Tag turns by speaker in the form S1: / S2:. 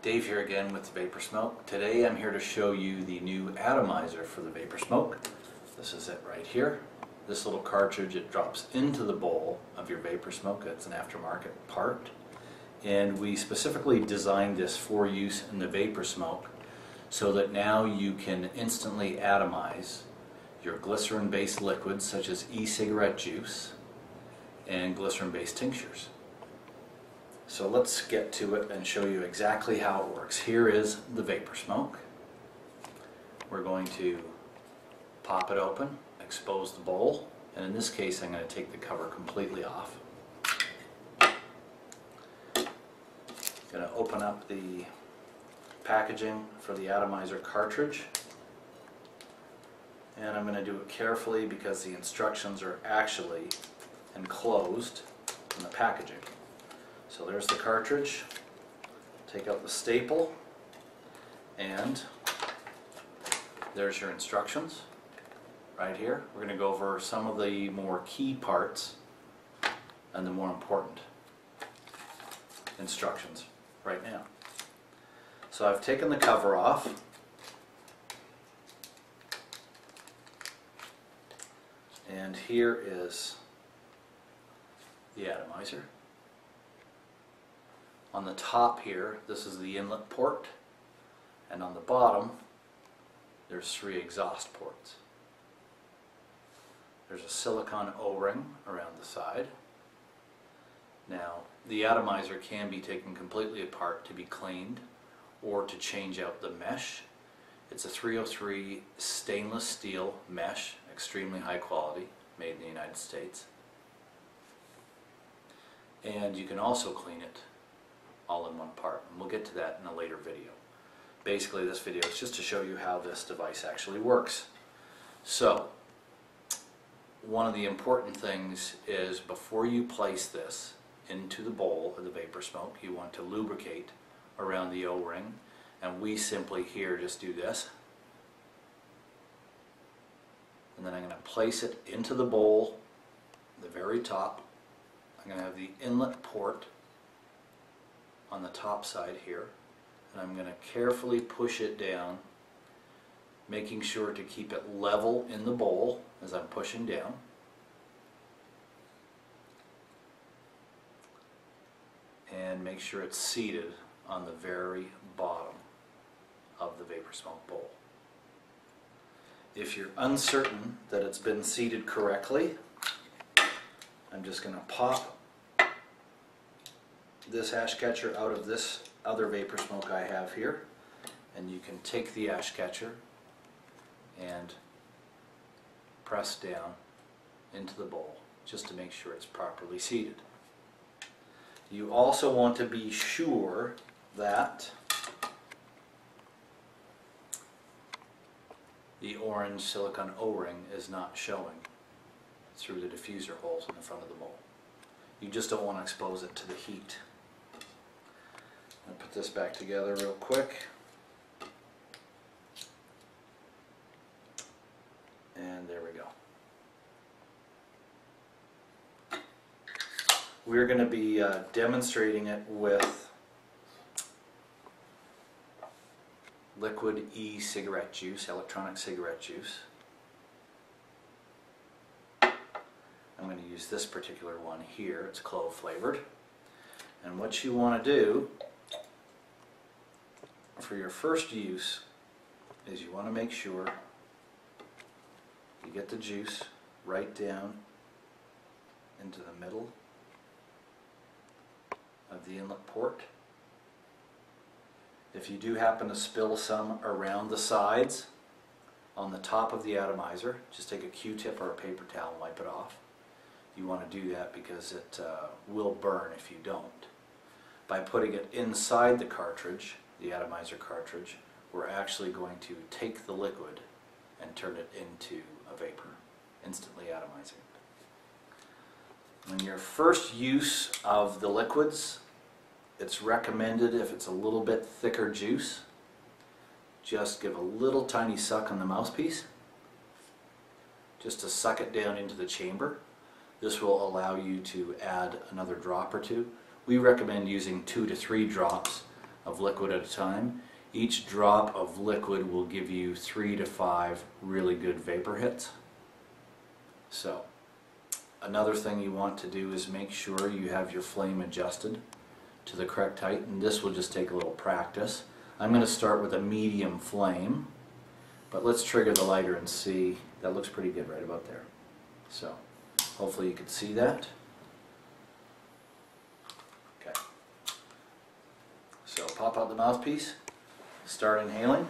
S1: Dave here again with the Vape-or-Smoke. Today I'm here to show you the new atomizer for the Vape-or-Smoke. This is it right here. This little cartridge, it drops into the bowl of your Vape-or-Smoke. It's an aftermarket part. And we specifically designed this for use in the Vape-or-Smoke so that now you can instantly atomize your glycerin-based liquids such as e-cigarette juice and glycerin-based tinctures. So let's get to it and show you exactly how it works. Here is the Vape-or-Smoke. We're going to pop it open, expose the bowl, and in this case I'm going to take the cover completely off. Going to open up the packaging for the atomizer cartridge, and I'm going to do it carefully because the instructions are actually enclosed in the packaging. So there's the cartridge. Take out the staple, and there's your instructions right here. We're going to go over some of the more key parts and the more important instructions right now. So I've taken the cover off, and here is the atomizer. On the top here, this is the inlet port, and on the bottom there's 3 exhaust ports. There's a silicone O-ring around the side. Now, the atomizer can be taken completely apart to be cleaned or to change out the mesh. It's a 303 stainless steel mesh, extremely high quality, made in the United States. And you can also clean it all in one part, and we'll get to that in a later video. Basically, this video is just to show you how this device actually works. So, one of the important things is before you place this into the bowl of the Vape-or-Smoke, you want to lubricate around the O-ring, and we simply here just do this. And then I'm going to place it into the bowl, the very top. I'm going to have the inlet port on the top side here, and I'm going to carefully push it down, making sure to keep it level in the bowl as I'm pushing down. And make sure it's seated on the very bottom of the Vape-or-Smoke bowl. If you're uncertain that it's been seated correctly, I'm just going to pop this ash catcher out of this other Vape-or-Smoke I have here, and you can take the ash catcher and press down into the bowl just to make sure it's properly seated. You also want to be sure that the orange silicone O-ring is not showing through the diffuser holes in the front of the bowl. You just don't want to expose it to the heat. I'll put this back together real quick. And there we go. We're going to be demonstrating it with liquid e-cigarette juice, electronic cigarette juice. I'm going to use this particular one here. It's clove flavored. And what you want to do for your first use is you want to make sure you get the juice right down into the middle of the inlet port. If you do happen to spill some around the sides on the top of the atomizer, just take a Q-tip or a paper towel and wipe it off. You want to do that because it will burn if you don't. By putting it inside the cartridge, the atomizer cartridge, we're actually going to take the liquid and turn it into a vapor, instantly atomizing. When your first use of the liquids, it's recommended, if it's a little bit thicker juice, just give a little tiny suck on the mouthpiece, just to suck it down into the chamber. This will allow you to add another drop or two. We recommend using 2 to 3 drops of liquid at a time. Each drop of liquid will give you 3 to 5 really good vapor hits. So, another thing you want to do is make sure you have your flame adjusted to the correct height, and this will just take a little practice. I'm going to start with a medium flame, but let's trigger the lighter and see. That looks pretty good right about there. So, hopefully you can see that. Okay. So pop out the mouthpiece, start inhaling.